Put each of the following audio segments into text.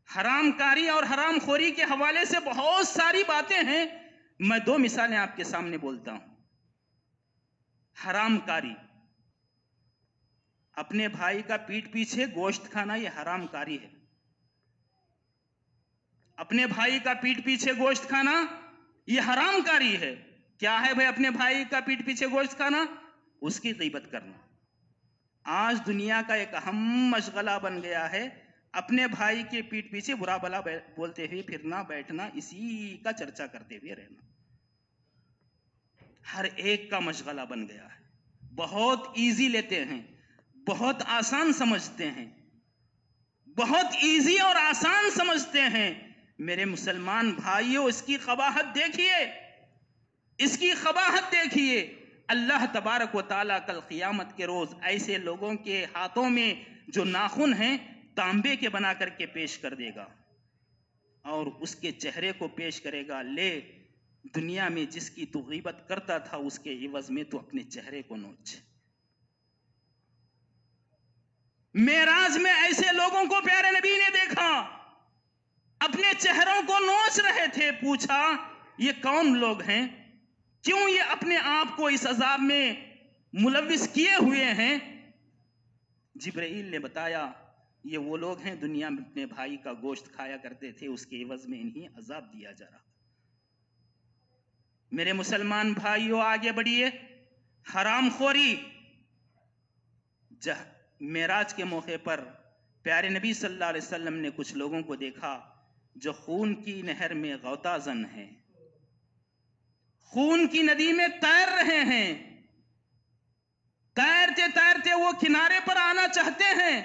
हरामकारी और हरामखोरी के हवाले से बहुत सारी बातें हैं। मैं 2 मिसालें आपके सामने बोलता हूं। हरामकारी, अपने भाई का पीठ पीछे गोश्त खाना, यह हरामकारी है। अपने भाई का पीठ पीछे गोश्त खाना यह हरामकारी है। क्या है भाई अपने भाई का पीठ पीछे गोश्त खाना? उसकी गीबत करना। आज दुनिया का एक अहम मशगला बन गया है, अपने भाई के पीठ पीछे बुरा भला बोलते हुए फिरना, बैठना, इसी का चर्चा करते हुए रहना। हर एक का मशगला बन गया है। बहुत इजी लेते हैं, बहुत आसान समझते हैं, बहुत इजी और आसान समझते हैं। मेरे मुसलमान भाइयों, इसकी क़बाहत देखिए, इसकी क़बाहत देखिए। अल्लाह तबारक व तआला कल क़ियामत के रोज़ ऐसे लोगों के हाथों में जो नाखून हैं तांबे के बना करके पेश कर देगा और उसके चेहरे को पेश करेगा, ले दुनिया में जिसकी तू गीबत करता था उसके इवज़ में तू अपने चेहरे को नोच। मेराज में ऐसे लोगों को प्यारे नबी ने देखा, अपने चेहरों को नोच रहे थे। पूछा, ये कौन लोग हैं? क्यों ये अपने आप को इस अजाब में मुलविस किए हुए हैं? जिब्राइल ने बताया, ये वो लोग हैं दुनिया में अपने भाई का गोश्त खाया करते थे, उसके एवज में इन्हीं अजाब दिया जा रहा। मेरे मुसलमान भाइयों, आगे बढ़िए। हरामखोरी, मेराज के मौके पर प्यारे नबी सल्लल्लाहु अलैहि वसल्लम ने कुछ लोगों को देखा जो खून की नहर में गौताजन हैं, खून की नदी में तैर रहे हैं। तैरते तैरते वो किनारे पर आना चाहते हैं,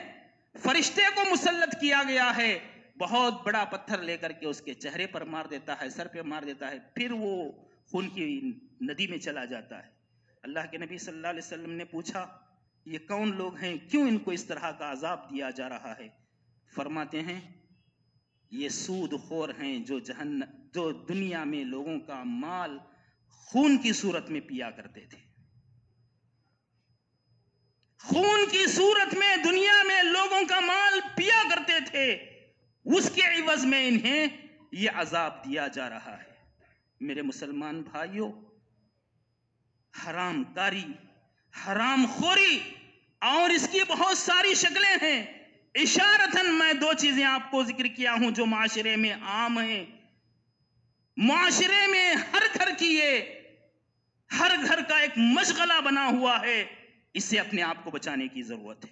फरिश्ते को मुसल्लत किया गया है, बहुत बड़ा पत्थर लेकर के उसके चेहरे पर मार देता है, सर पे मार देता है, फिर वो खून की नदी में चला जाता है। अल्लाह के नबी सल्लल्लाहु अलैहि वसल्लम ने पूछा, ये कौन लोग हैं, क्यों इनको इस तरह का अजाब दिया जा रहा है? फरमाते हैं, ये सूदखोर हैं जो दुनिया में लोगों का माल खून की सूरत में पिया करते थे। खून की सूरत में दुनिया में लोगों का माल पिया करते थे, उसके इवज में इन्हें यह अजाब दिया जा रहा है। मेरे मुसलमान भाइयों, हरामकारी, हरामखोरी और इसकी बहुत सारी शक्लें हैं। इशारतन मैं 2 चीजें आपको जिक्र किया हूं जो माशरे में आम हैं। माशरे में हर घर की ये, हर घर का एक मशगला बना हुआ है, इससे अपने आप को बचाने की जरूरत है।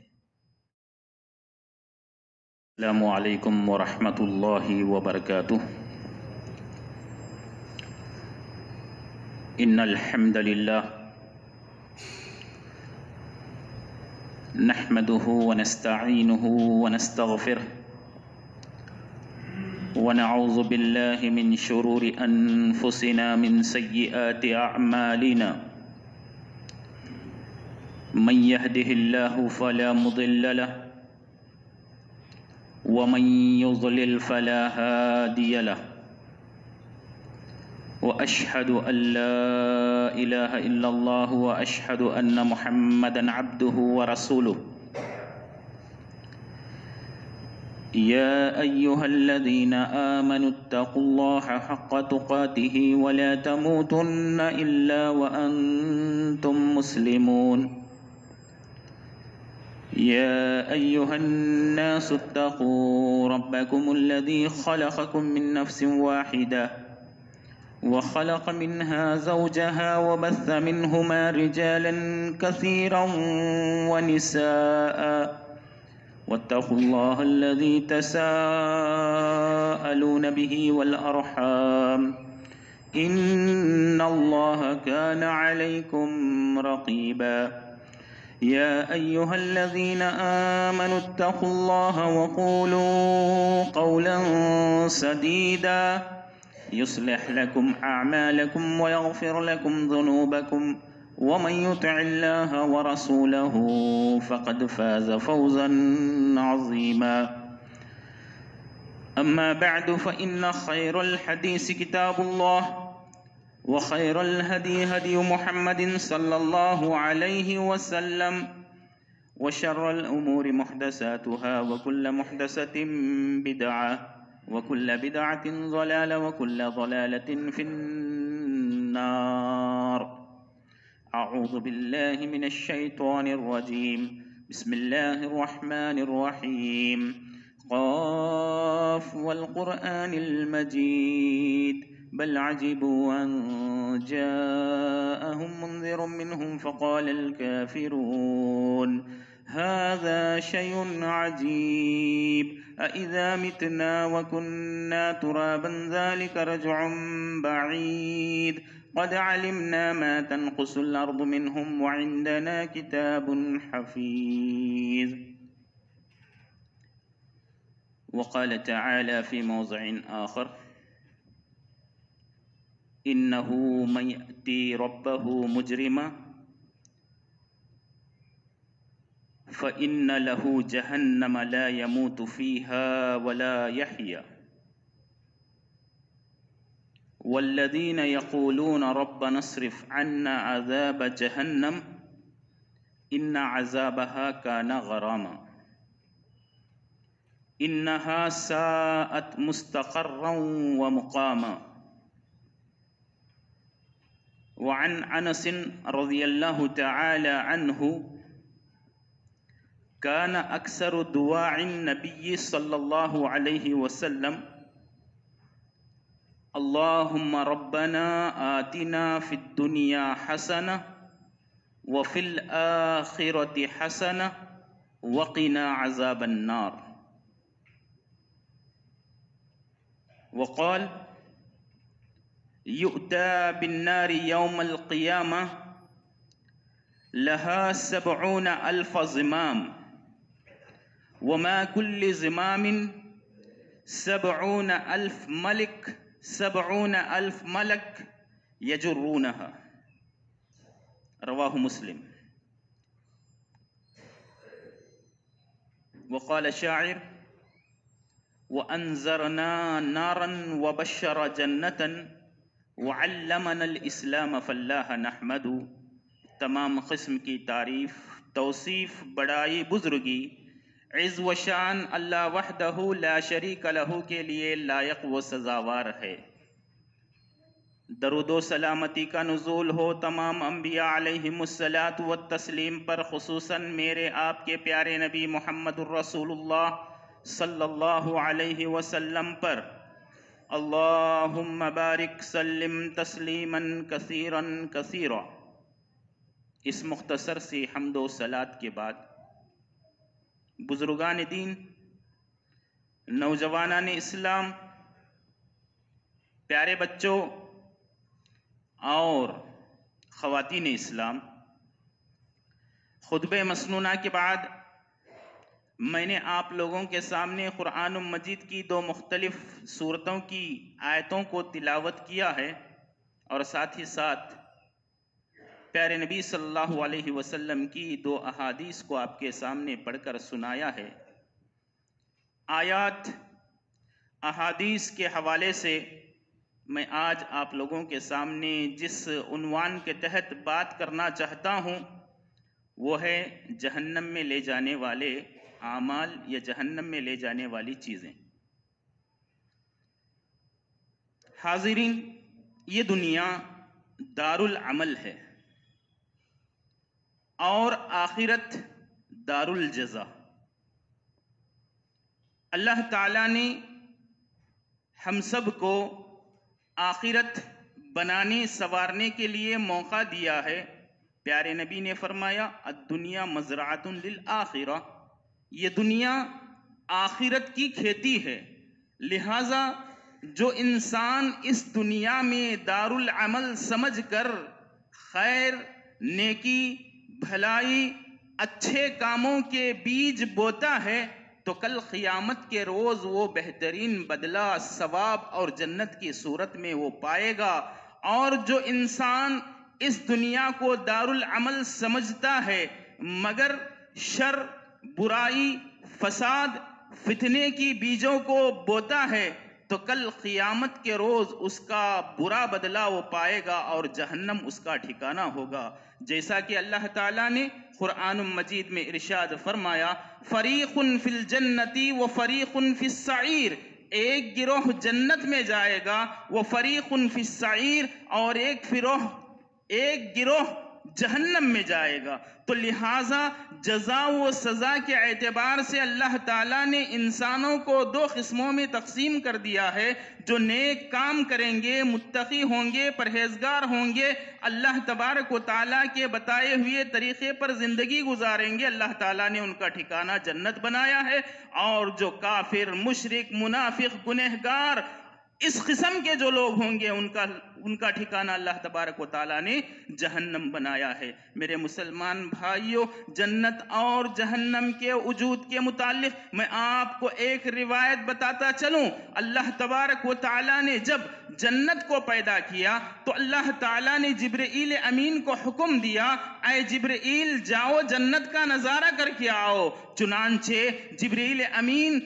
अस्सलामु अलैकुम व रहमतुल्लाहि व बरकातुहू। इन्नल हम्दलिल्लाह नहमदुहु व नस्तईनुहु व नस्तगफिरुहु व नऊज़ु बिल्लाहि मिन शुरूरि अनफुसिना मिन सय्यिआति अअमालिना मन यहदिहिल्लाहु फला मुदिल्ल लहु व मन युज़लिल फला हादिय लहु व अशहदु अल्ला इलाहा इल्लल्लाहु व अशहदु अन्न मुहम्मदन अब्दुहु व रसूलुहु। या अय्युहल्लज़ीना आमनुत्तक़ुल्लाहा हक़्क़ तुक़ातिही व ला तमूतुन्ना इल्ला व अंतुम मुस्लिमून। या अय्युहन्नासुत्तक़ू रब्बकुमुल्लज़ी ख़लक़कुम मिन नफ़्सिन वाहिदा व ख़लक़ मिन्हा ज़ौजहा व बस्स मिन्हुमा रिजालन कसीरन व निसाअ वत्तक़ुल्लाह अल्लज़ी तसाअलून बिही वल अर्हाम इन्नल्लाह कान अलैकुम रक़ीबा। या अय्युहल्लज़ीना आमनुत्तक़ुल्लाह व क़ूलू क़ौलन सदीदा युस्लिह लकुम अअमालकुम व यग़फ़िर लकुम ज़ुनूबकुम व मन युति'िल्लाह व रसूलहु फ़क़द फ़ाज़ फ़ौज़न अज़ीमा। अम्मा बअदु फ़इन्न ख़ैरल हदीस किताबुल्लाह व ख़ैरल हदी हदी मुहम्मदिन सल्लल्लाहु अलैहि वसल्लम व शर्रल उमूरि मुहदसातुहा व कुल्लु मुहदसतिन बिदअह वकुल्ल बिदअतिन ज़लाला वकुल्ल ज़लालतिन फिन्नार। अऊज़ु बिल्लाहि मिनश शैतानिर रजीम। बिस्मिल्लाहिर रहमानिर रहीम। क़ाफ़ वल क़ुरआनिल मजीद बल अजिबू अन जाअहुम मुन्ज़िरुम मिनहुम फ़क़ालल काफ़िरून हाज़ा शैउन अजीब अइज़ा मितना व कुन्ना तुराबन ज़ालिक रज्उन बईद क़द अलिमना मा तनक़ुसुल अर्दु मिनहुम व इंदना किताबुन हफ़ीज़। वक़ाल तआला फ़ी मौज़िइन आख़र इन्नहु मन यअति रब्बहु मुजरिमा फ़इन्न लहू जहन्नम ला यमूतु फ़ीहा वला यहया वल्लज़ीन यक़ूलून रब्बना अस्रिफ़ अन्ना अज़ाब जहन्नम इन्न अज़ाबहा कान गरामा इन्नहा साअत मुस्तक़र्रन व मुक़ामा। वअन अनस रज़ियल्लाहु तआला अन्हु कान अक्सरु दुआइन नबी सल्लल्लाहु अलैहि वसल्लम अल्लाहुम्मा रब्बना आतिना फिद दुनिया हसना व फिल आखिरति हसना व क़िना अज़ाबन नार। वक़ाल युअता बिन्नारि यौमल क़ियामा लहा सबऊन अल्फ़ ज़िमाम वमा कुल्लि ज़िमामिन सबऊन अल्फ़ मलक यजुर्रूनहा। रवाहु मुस्लिम। वक़ाल शाइर व अंज़रना नारन व बश्शर जन्नतन व अल्लमनल इस्लाम फ़ल्लाह नहमदु। तमाम क़िस्म की तारीफ़, तौसीफ़, बड़ाई, बुज़ुर्गी, इज़्ज़ व शान अल्लाह वहदहु ला शरीक लहू के लिए लायक व सज़ावार है। दरूद व सलामती का नुज़ूल हो तमाम अंबिया अलैहिमुस्सलातु व तस्लीम पर, खुसूसन मेरे आपके प्यारे नबी मुहम्मदुर रसूलुल्लाह सल्लल्लाहु अलैहि वसल्लम पर। अल्लाहुम्मा बारिक सल्लिम तस्लीमन कसीरन कसीरा। इस मुख्तसर सी हम्दो सलात के बाद बुजुर्गान दीन, नौजवानान इस्लाम, प्यारे बच्चों और ख़वातीन इस्लाम, खुतबे मसनूना के बाद मैंने आप लोगों के सामने क़ुरआन मजीद की दो मुख्तलिफ़ सूरतों की आयतों को तिलावत किया है और साथ ही साथ प्यारे नबी सल्लल्लाहु अलैहि वसल्लम की दो अहादीस को आपके सामने पढ़कर सुनाया है। आयात अहादीस के हवाले से मैं आज आप लोगों के सामने जिस उन्वान के तहत बात करना चाहता हूँ वो है जहन्नम में ले जाने वाले आमाल या जहन्नम में ले जाने वाली चीज़ें। हाज़िरीन, ये दुनिया दारुल अमल है और आखिरत दारुल जज़ा। अल्लाह ताला ने हम सब को आखिरत बनाने संवारने के लिए मौका दिया है। प्यारे नबी ने फरमाया अद्दुनिया मज़राअतुन लिल आखिरा, ये दुनिया आखिरत की खेती है। लिहाजा जो इंसान इस दुनिया में दारुल अमल समझकर खैर, नेकी, भलाई, अच्छे कामों के बीज बोता है तो कल क़ियामत के रोज़ वो बेहतरीन बदला, सवाब और जन्नत की सूरत में वो पाएगा। और जो इंसान इस दुनिया को दारुल अमल समझता है मगर शर, बुराई, फसाद, फितने की बीजों को बोता है तो कल क़ियामत के रोज़ उसका बुरा बदला वो पाएगा और जहन्नम उसका ठिकाना होगा। जैसा कि अल्लाह ताला ने क़ुरआन मजीद में इरशाद फरमाया, फ़रीक़ुन फ़िल जन्नति व फ़रीक़ुन फ़िस सईर, एक गिरोह जन्नत में जाएगा, वो फरीकुन फिस्सईर, और एक गिरोह जहन्नम में जाएगा। तो लिहाजा जजा व सज़ा के एतबार से अल्लाह ताला ने इंसानों को दो किस्मों में तकसीम कर दिया है। जो नेक काम करेंगे, मुत्तकी होंगे, परहेजगार होंगे, अल्लाह तबारक व ताला के बताए हुए तरीके पर जिंदगी गुजारेंगे, अल्लाह ताला ने उनका ठिकाना जन्नत बनाया है। और जो काफिर, मुशरिक, मुनाफिक, गुनहगार, इस किस्म के जो लोग होंगे, उनका ठिकाना अल्लाह तबारक व ताला ने जहन्नम बनाया है। मेरे मुसलमान भाइयों, जन्नत और जहन्नम के वजूद के मुतालिक मैं आपको एक रिवायत बताता चलूं। अल्लाह तबारक व ताला ने जब जन्नत को पैदा किया तो अल्लाह ताला ने जिब्रील अमीन को हुक्म दिया, ऐ जिब्रील जाओ जन्नत का नज़ारा करके आओ। चुनांचे जिब्रील अमीन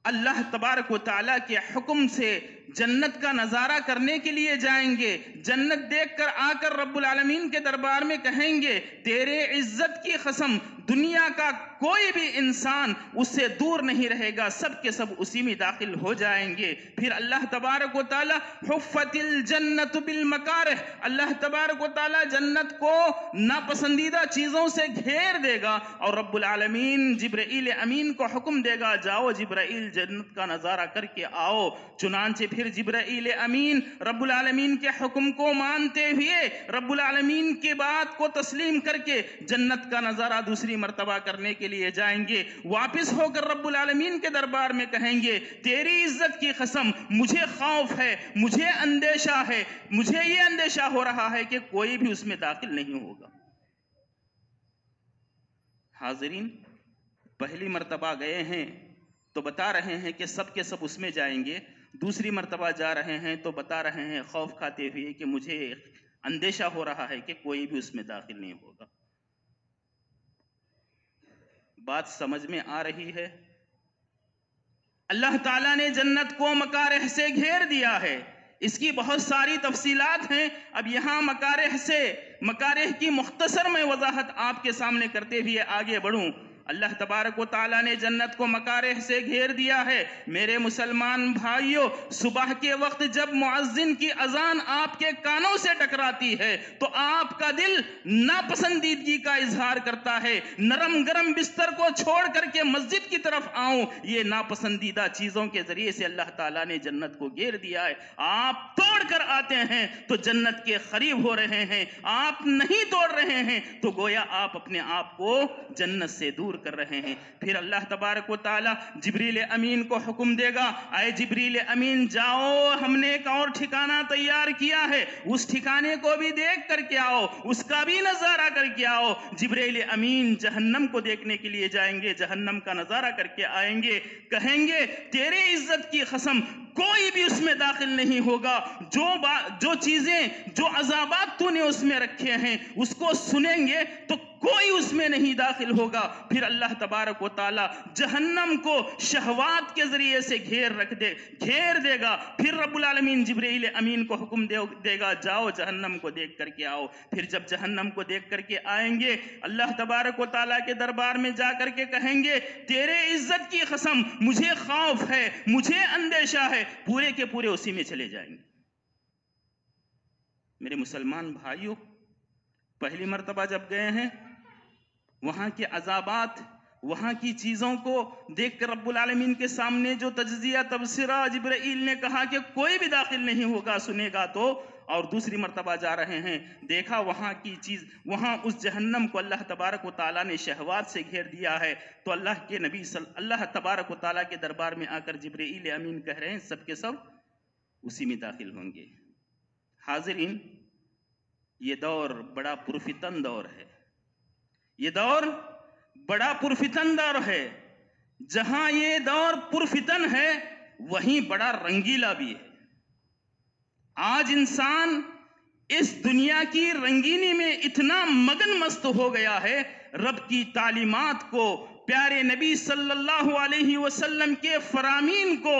अल्लाह तबारक व ताला के हुक्म से जन्नत का नज़ारा करने के लिए जाएंगे। जन्नत देखकर आकर रब्बुल आलमीन के दरबार में कहेंगे, तेरे इज्जत की कसम, दुनिया का कोई भी इंसान उससे दूर नहीं रहेगा, सब के सब उसी में दाखिल हो जाएंगे। फिर अल्लाह तबारक व ताला हुफ़्फ़तिल जन्नतु बिल मकारिह, अल्लाह तबारक व ताला जन्नत को नापसंदीदा चीज़ों से घेर देगा और रब्बुल आलमीन जिब्रील अमीन को हुक्म देगा, जाओ जिब्रील जन्नत का नज़ारा करके आओ। चुनांचे फिर जिब्रील अमीन रब्बुल आलमीन के हुक्म को मानते हुए, रब्बुल आलमीन की बात को तस्लीम करके जन्नत का नज़ारा दूसरी मर्तबा करने के लिए जाएंगे। वापिस होकर रब्बुल आलमीन के दरबार में कहेंगे, तेरी इज्जत की कसम, मुझे खौफ है, मुझे अंदेशा है, मुझे ये अंदेशा हो रहा है कि कोई भी उसमें दाखिल नहीं होगा। हाज़रीन, पहली मर्तबा गए हैं तो बता रहे हैं कि सब के सब उसमें जाएंगे, दूसरी मर्तबा जा रहे हैं तो बता रहे हैं खौफ खाते हुए कि मुझे अंदेशा हो रहा है कि कोई भी उसमें दाखिल नहीं होगा। बात समझ में आ रही है? अल्लाह ताला ने जन्नत को मकारिह से घेर दिया है। इसकी बहुत सारी तफसीलात हैं। अब यहाँ मकारिह की मुख्तसर में वजाहत आपके सामने करते हुए आगे बढ़ूं। अल्लाह तबारक व ताला ने जन्नत को मकारिह से घेर दिया है। मेरे मुसलमान भाइयों, सुबह के वक्त जब मुअज्जिन की अजान आपके कानों से टकराती है तो आपका दिल नापसंदीदगी का इजहार करता है। नरम गरम बिस्तर को छोड़ करके मस्जिद की तरफ आऊं, ये नापसंदीदा चीजों के जरिए से अल्लाह ताला ने जन्नत को घेर दिया है। आप तोड़ कर आते हैं तो जन्नत के करीब हो रहे हैं, आप नहीं तोड़ रहे हैं तो गोया आप अपने आप को जन्नत से दूर कर रहे हैं। फिर अल्लाह तबारक व ताला जिब्रील अमीन को हुक्म देगा, आए जिब्रील अमीन जाओ, हमने एक और ठिकाना तैयार किया है, उस ठिकाने को भी देख करके आओ, उसका भी नजारा करके आओ। जिब्रील अमीन जहन्नम को देखने के लिए जाएंगे, जहन्नम का नजारा करके आएंगे, कहेंगे तेरे इज्जत की कसम, कोई भी उसमें दाखिल नहीं होगा। जो चीजें, जो अजाबात तूने उसमें रखे हैं उसको सुनेंगे तो कोई उसमें नहीं दाखिल होगा। फिर अल्लाह तबारक व ताला जहन्नम को शहवात के जरिए से घेर देगा। फिर रब्बुल आलमीन जिब्रील अमीन को हुक्म देगा, जाओ जहन्नम को देख करके आओ। फिर जब जहन्नम को देख करके आएंगे, अल्लाह तबारक व ताला के दरबार में जा करके कहेंगे, तेरे इज्जत की कसम, मुझे खौफ है, मुझे अंदेशा है, पूरे के पूरे उसी में चले जाएंगे। मेरे मुसलमान भाइयों, पहली मर्तबा जब गए हैं, वहां के अजाबात, वहां की चीजों को देखकर रब्बुल आलमीन के सामने जो तज्जिया तबसरा जिब्रील ने कहा कि कोई भी दाखिल नहीं होगा सुनेगा तो, और दूसरी मर्तबा जा रहे हैं, देखा वहां की चीज, वहां उस जहन्नम को अल्लाह तबारक व ताला ने शहवात से घेर दिया है। तो अल्लाह के नबी अल्लाह तबारक व ताला के दरबार में आकर जिब्रील अमीन कह रहे हैं, सब के सब उसी में दाखिल होंगे। हाज़रीन, ये दौर बड़ा पुरफितन दौर है, ये दौर बड़ा पुरफितन दौर है। जहां ये दौर पुरफितन है वहीं बड़ा रंगीला भी है। आज इंसान इस दुनिया की रंगीनी में इतना मगन मस्त हो गया है, रब की तालीमात को, प्यारे नबी सल्लल्लाहु अलैहि वसल्लम के फरामीन को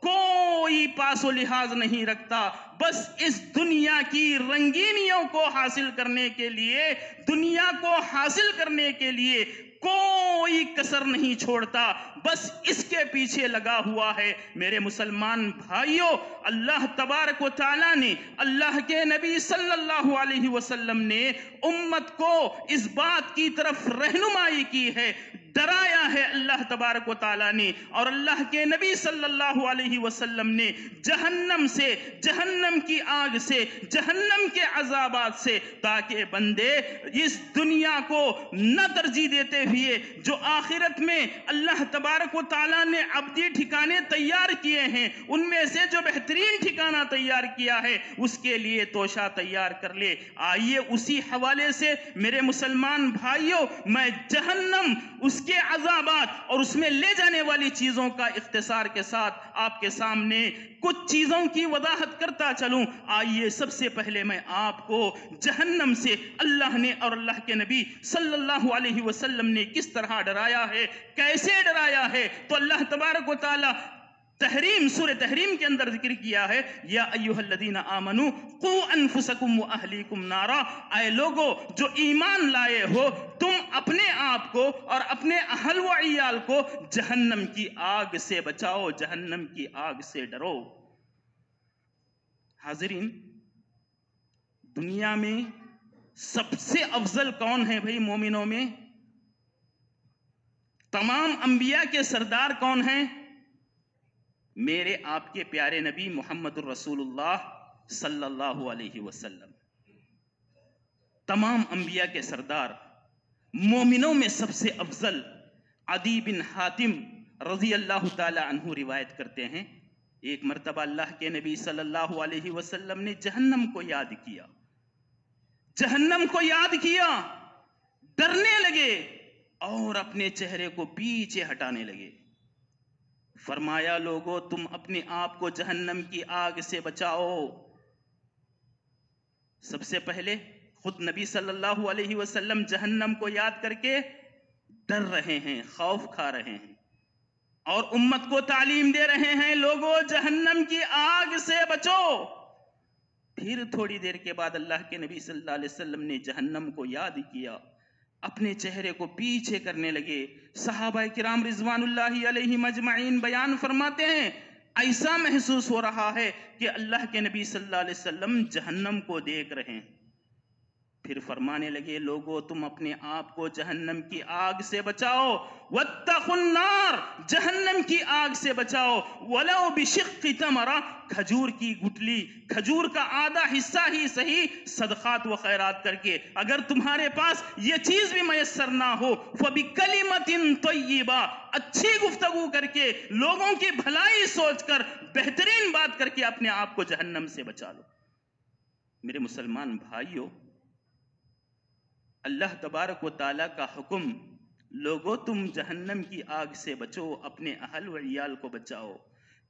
कोई पासो लिहाज नहीं रखता। बस इस दुनिया की रंगीनियों को हासिल करने के लिए, दुनिया को हासिल करने के लिए कोई कसर नहीं छोड़ता, बस इसके पीछे लगा हुआ है। मेरे मुसलमान भाइयों, अल्लाह तबारक व तआला ने, अल्लाह के नबी सल्लल्लाहु अलैहि वसल्लम ने उम्मत को इस बात की तरफ रहनुमाई की है, डराया है अल्लाह तबारक व तआला ने, और अल्लाह के नबी सल्लल्लाहु अलैहि वसल्लम ने जहन्नम से, जहन्नम की आग से, जहन्नम के अज़ाबात से, ताकि बंदे इस दुनिया को न तरजीह देते हुए जो आखिरत में अल्लाह तबारक व तआला ने अब्दी ठिकाने तैयार किए हैं, उनमें से जो बेहतरीन ठिकाना तैयार किया है उसके लिए तोशा तैयार कर ले। आइए उसी हवाले से मेरे मुसलमान भाइयों, मैं जहन्नम, उसके अज़ाबात और उसमें ले जाने वाली चीजों का इख्तिसार के साथ आपके सामने कुछ चीजों की वदाहत करता चलूं। आइए सबसे पहले मैं आपको जहन्नम से अल्लाह ने और अल्लाह के नबी सल्लल्लाहु अलैहि वसल्लम ने किस तरह डराया है, कैसे डराया है। तो अल्लाह तबारक व तआला तहरीम, सूरह तहरीम के अंदर जिक्र किया है, या अय्युहल्लज़ीना आमनू कू अनफुसकुम व अहलीकुम नारा, ऐ लोगो जो ईमान लाए हो, तुम अपने आप को और अपने अहल व इयाल को जहन्नम की आग से बचाओ, जहन्नम की आग से डरो। हाज़रीन, दुनिया में सबसे अफजल कौन है भाई मोमिनों में? तमाम अंबिया के सरदार कौन हैं? मेरे आपके प्यारे नबी मोहम्मदुर रसूलुल्लाह सल्लल्लाहु अलैहि वसल्लम। तमाम अंबिया के सरदार, मोमिनों में सबसे अफजल अदी बिन हातिम रजी अल्लाह ताला अन्हु रिवायत करते हैं, एक मर्तबा अल्लाह के नबी सल्लल्लाहु अलैहि वसल्लम ने जहन्नम को याद किया, जहन्नम को याद किया, डरने लगे और अपने चेहरे को पीछे हटाने लगे। फरमाया, लोगों तुम अपने आप को जहन्नम की आग से बचाओ। सबसे पहले खुद नबी सल्लल्लाहु अलैहि वसल्लम जहन्नम को याद करके डर रहे हैं, खौफ खा रहे हैं और उम्मत को तालीम दे रहे हैं, लोगों जहन्नम की आग से बचो। फिर थोड़ी देर के बाद अल्लाह के नबी सल्लल्लाहु अलैहि वसल्लम ने जहन्नम को याद किया, अपने चेहरे को पीछे करने लगे। सहाबा किराम रिजवानुल्लाहि अलैहिम अजमईन बयान फरमाते हैं, ऐसा महसूस हो रहा है कि अल्लाह के नबी सल्लल्लाहु अलैहि वसल्लम जहन्नम को देख रहे हैं। फिर फरमाने लगे, लोगों तुम अपने आप को जहन्नम की आग से बचाओ, वत्तकुन्नार, जहन्नम की आग से बचाओ, वलौ बिशिक्कि तमरा, खजूर की गुठली, खजूर का आधा हिस्सा ही सही सदकात व खैरात करके। अगर तुम्हारे पास ये चीज भी मयसर ना हो, फबिकलिमतिन तय्यिबा, अच्छी गुफ्तगू करके, लोगों की भलाई सोचकर, बेहतरीन बात करके अपने आप को जहन्नम से बचा लो। मेरे मुसलमान भाइयों, अल्लाह तबारक व तआला का हुक्म, लोगों तुम जहन्नम की आग से बचो, अपने अहल व इयाल को बचाओ।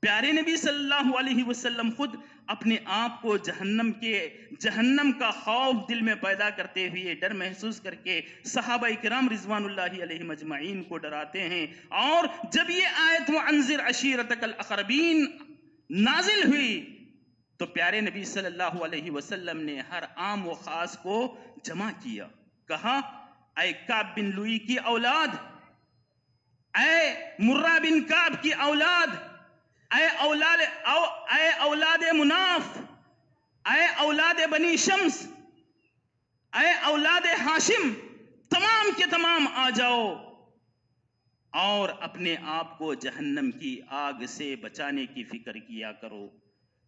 प्यारे नबी सल्लल्लाहु अलैहि वसल्लम खुद अपने आप को जहन्नम का खौफ दिल में पैदा करते हुए, डर महसूस करके सहाबा किराम रिजवानुल्लाहि अलैहिम अजमईन को डराते हैं। और जब ये आयत व अंजिर अशीरतकल अक़रबीन नाजिल हुई तो प्यारे नबी सल्लल्लाहु अलैहि वसल्लम ने हर आम व खास को जमा किया, कहा, ऐ काब बिन लुई की औलाद, ऐ मुर्रा बिन काब की औलाद, ऐ औलाद मुनाफ, ऐ औलाद बनी शम्स, ऐ औलाद हाशिम, तमाम के तमाम आ जाओ और अपने आप को जहन्नम की आग से बचाने की फिक्र किया करो।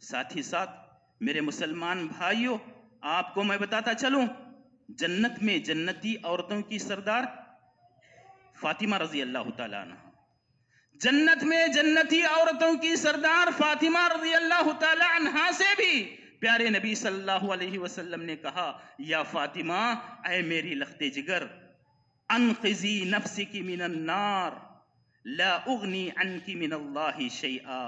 साथ ही साथ मेरे मुसलमान भाइयों, आपको मैं बताता चलूं, जन्नत में जन्नती औरतों की सरदार फातिमा रजी अल्लाह ताला अन्हा, जन्नत में जन्नती औरतों की सरदार फातिमा रजी अल्लाह ताला अन्हा से भी प्यारे नबी सल्लल्लाहु अलैहि वसल्लम ने कहा, या फातिमा, ऐ मेरी लख्ते जिगर, अनक़िज़ी नफ्सिकी मिनन नार, ला उग़नी अन्की मिनल्लाहि शैआ,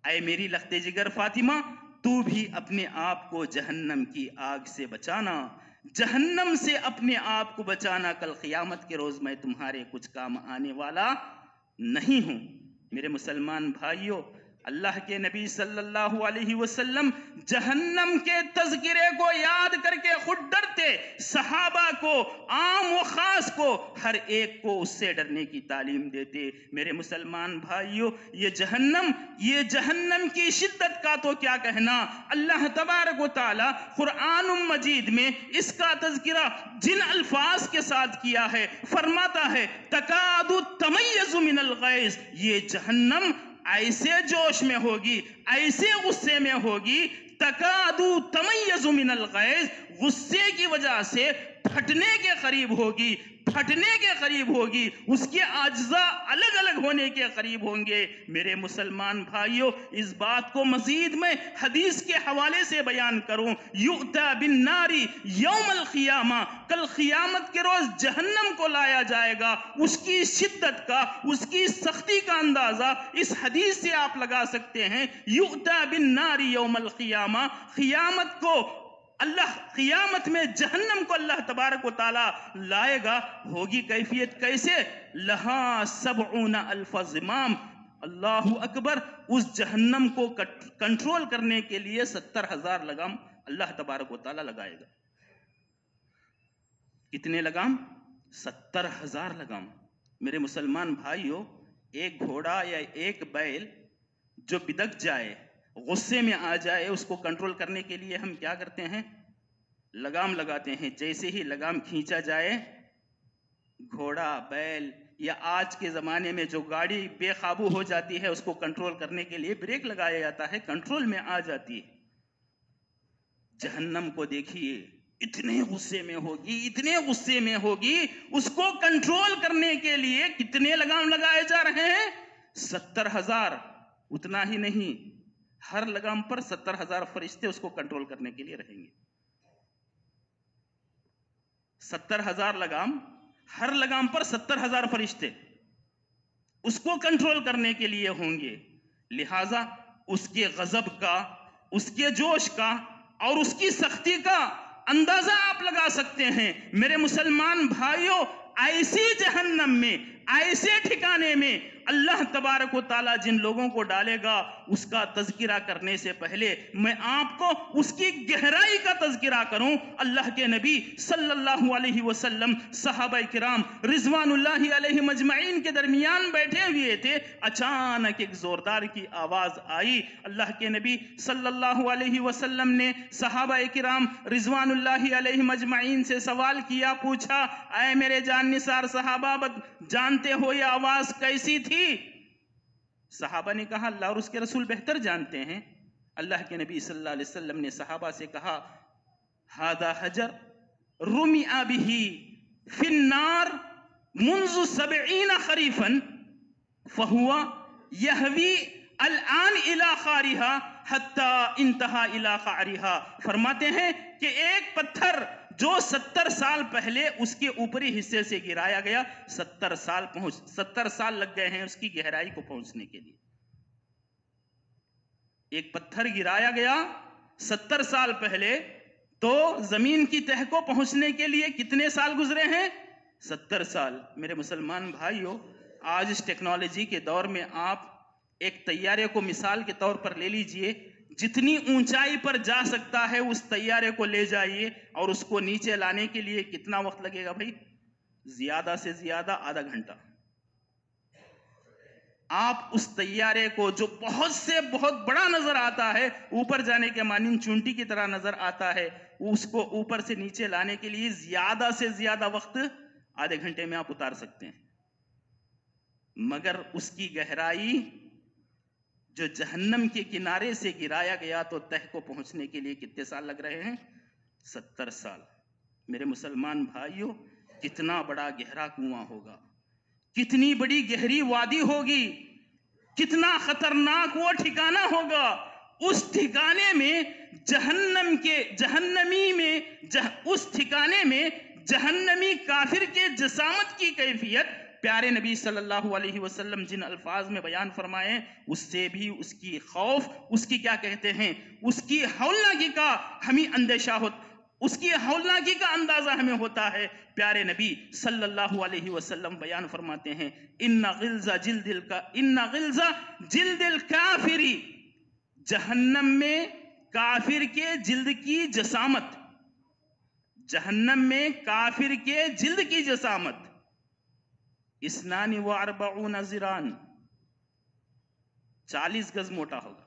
ऐ मेरी लख्ते जिगर फातिमा, तू भी अपने आप को जहन्नम की आग से बचाना, जहन्नम से अपने आप को बचाना, कल क़यामत के रोज़ मैं तुम्हारे कुछ काम आने वाला नहीं हूँ। मेरे मुसलमान भाइयों, अल्लाह के नबी सल्लल्लाहु अलैहि वसल्लम जहन्नम के तज़किरे को याद करके खुद डरते, सहाबा को, आम व खास को, हर एक को उससे डरने की तालीम देते। मेरे मुसलमान भाइयों, ये जहन्नम की शिद्दत का तो क्या कहना, अल्लाह तबारक व तआला कुरान मजीद में इसका तज़किरा जिन अल्फाज के साथ किया है, फरमाता है तकादु तमय्यज़ु मिनल गैज़, ये जहन्नम ऐसे जोश में होगी, ऐसे गुस्से में होगी, तकादु तमय्यज़ु मिनल गैज़, गुस्से की वजह से फटने के करीब होगी, उसके अज्जा अलग अलग होने के करीब होंगे। मेरे मुसलमान भाइयों, इस बात को मजीद मैं हदीस के हवाले से बयान करूं, युअता बिन नारी यौमल क़ियामा, कल क़ियामत के रोज जहन्नम को लाया जाएगा। उसकी शिद्दत का, उसकी सख्ती का अंदाजा इस हदीस से आप लगा सकते हैं। युअता बिन नारी यौमल क़ियामा, क़ियामत को क़ियामत में जहन्नम को अल्लाह तबारक व तआला लाएगा। होगी कैफियत कैसे, लहा सबऊना अल्फ ज़िमाम, अल्लाहु अकबर, उस जहन्नम को कंट्रोल करने के लिए 70,000 लगाम अल्लाह तबारक व तआला लगाएगा। कितने लगाम? 70,000 लगाम। मेरे मुसलमान भाइयों, एक घोड़ा या एक बैल जो बिदक जाए, गुस्से में आ जाए, उसको कंट्रोल करने के लिए हम क्या करते हैं? लगाम लगाते हैं। जैसे ही लगाम खींचा जाए, घोड़ा, बैल या आज के ज़माने में जो गाड़ी बेकाबू हो जाती है, उसको कंट्रोल करने के लिए ब्रेक लगाया जाता है, कंट्रोल में आ जाती है। जहन्नम को देखिए, इतने गुस्से में होगी, उसको कंट्रोल करने के लिए कितने लगाम लगाए जा रहे हैं? 70,000। उतना ही नहीं, हर लगाम पर 70,000 फरिश्ते उसको कंट्रोल करने के लिए रहेंगे। 70,000 लगाम, हर लगाम पर 70,000 फरिश्ते उसको कंट्रोल करने के लिए होंगे। लिहाजा उसके गजब का, उसके जोश का और उसकी सख्ती का अंदाजा आप लगा सकते हैं। मेरे मुसलमान भाइयों, ऐसी जहन्नम में, ऐसे ठिकाने में अल्लाह तबारक व तआला जिन लोगों को डालेगा, उसका तज़किरा करने से पहले मैं आपको उसकी गहराई का तज़किरा करूं। अल्लाह के नबी सल्लल्लाहु अलैहि वसल्लम सहाबा किराम रिज़वानुल्लाहि अलैहिम अजमईन के दरमियान बैठे हुए थे। अचानक एक जोरदार की आवाज़ आई। अल्लाह के नबी सल्लल्लाहु अलैहि वसल्लम ने सहाबा किराम रिज़वानुल्लाहि अलैहिम अजमईन से सवाल किया, पूछा, ऐ मेरे जाननिसार सहाबा, जानते हो ये आवाज़ कैसी थी? सहाबा ने कहा, अल्लाह और उसके रसूल बेहतर जानते हैं। अल्लाह के नबी सल्लल्लाहु अलैहि वसल्लम ने सहाबा से कहा, हादा हजर रुमिया बिही फिन्नार मुंज़ु 70 खरीफन फहुआ यहवी अलआन इला खारिहा हत्ता इंतहा इला खारिहा। फरमाते हैं कि एक पत्थर जो 70 साल पहले उसके ऊपरी हिस्से से गिराया गया, 70 साल लग गए हैं उसकी गहराई को पहुंचने के लिए। एक पत्थर गिराया गया 70 साल पहले, तो जमीन की तह को पहुंचने के लिए कितने साल गुजरे हैं? 70 साल। मेरे मुसलमान भाइयों, आज इस टेक्नोलॉजी के दौर में आप एक तैयारे को मिसाल के तौर पर ले लीजिए, जितनी ऊंचाई पर जा सकता है उस तैयारे को ले जाइए और उसको नीचे लाने के लिए कितना वक्त लगेगा भाई? ज्यादा से ज्यादा आधा घंटा। आप उस तैयारे को, जो बहुत से बहुत बड़ा नजर आता है, ऊपर जाने के मानिंद चूंटी की तरह नजर आता है, उसको ऊपर से नीचे लाने के लिए ज्यादा से ज्यादा वक्त आधे घंटे में आप उतार सकते हैं। मगर उसकी गहराई, जो जहन्नम के किनारे से गिराया गया, तो तह को पहुंचने के लिए कितने साल लग रहे हैं? 70 साल। मेरे मुसलमान भाइयों, कितना बड़ा गहरा कुआं होगा, कितनी बड़ी गहरी वादी होगी, कितना खतरनाक वो ठिकाना होगा। उस ठिकाने में उस ठिकाने में जहन्नमी काफिर के जसामत की कैफियत प्यारे नबी सल्लल्लाहु अलैहि वसल्लम जिन अल्फाज में बयान फरमाए, उससे भी उसकी खौफ, उसकी क्या कहते हैं, उसकी हौलनाकी का हमें अंदेशा हो, उसकी हौलनाकी का अंदाजा हमें होता है। प्यारे नबी सल्लल्लाहु अलैहि वसल्लम बयान फरमाते हैं, इन्ना गिल्जा जिल्दिल काफिरी जहन्नम में काफिर के जिल्द की जसामत, जहन्नम में काफिर के जिल्द की जसामत, इस्नानी व अरबऊन ज़िरान, 40 गज मोटा होगा।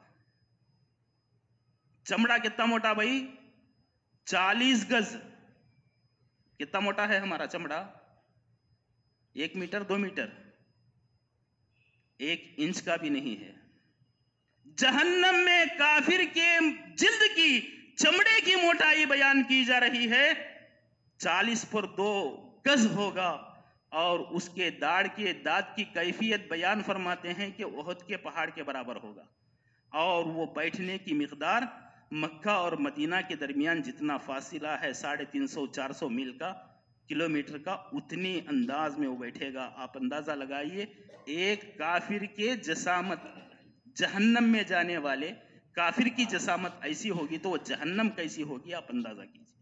चमड़ा कितना मोटा भाई? 40 गज। कितना मोटा है हमारा चमड़ा? 1 मीटर 2 मीटर, 1 इंच का भी नहीं है। जहन्नम में काफिर के जिल्द की, चमड़े की मोटाई बयान की जा रही है, 40 पर 2 गज होगा। और उसके दाढ़ के दांत की कैफियत बयान फरमाते हैं कि उहद के पहाड़ के बराबर होगा। और वो बैठने की मिकदार मक्का और मदीना के दरमियान जितना फासिला है 350-400 मील का, किलोमीटर का, उतनी अंदाज में वो बैठेगा। आप अंदाजा लगाइए, एक काफिर के जसामत, जहन्नम में जाने वाले काफिर की जसामत ऐसी होगी तो वो जहन्नम कैसी होगी? आप अंदाजा कीजिए,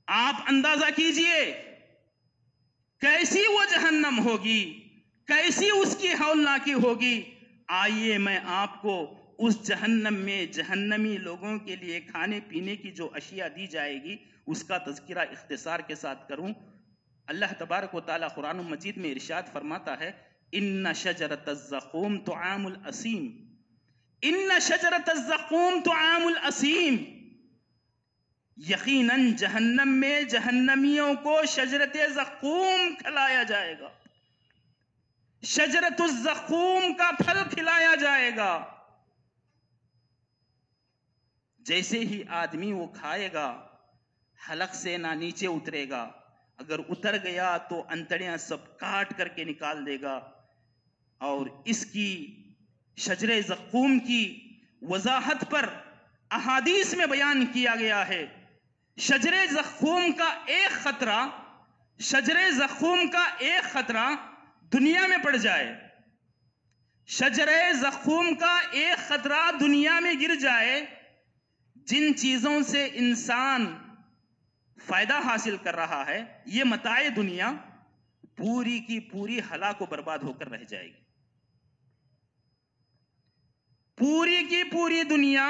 आप अंदाजा कीजिए कैसी वो जहन्नम होगी, कैसी उसकी हौलनाकी होगी। आइए मैं आपको उस जहन्नम में जहन्नमी लोगों के लिए खाने पीने की जो अशिया दी जाएगी उसका तज़किरा इख्तिसार के साथ करूं। अल्लाह तबारक व तआला कुरान मजीद में इरशाद फरमाता है, इन्ना शजरतज़्ज़क़ूम तुआमुल असीम, इन्ना शजरतज़्ज़क़ूम तुआमुल असीम, यकीनन जहन्नम में जहन्नमियों को शजरत ज़क़ूम खिलाया जाएगा, शजरतुज़्ज़क़ूम का फल खिलाया जाएगा। जैसे ही आदमी वो खाएगा हलक से ना नीचे उतरेगा, अगर उतर गया तो अंतड़ियां सब काट करके निकाल देगा। और इसकी शजरे ज़क़ूम की वजाहत पर अहादीस में बयान किया गया है। शजरे ज़क़ूम का एक खतरा, शजरे ज़क़ूम का एक खतरा दुनिया में पड़ जाए, शजरे ज़क़ूम का एक खतरा दुनिया में गिर जाए, जिन चीजों से इंसान फायदा हासिल कर रहा है, ये मताए दुनिया पूरी की पूरी हलाक बर्बाद होकर रह जाएगी। पूरी की पूरी दुनिया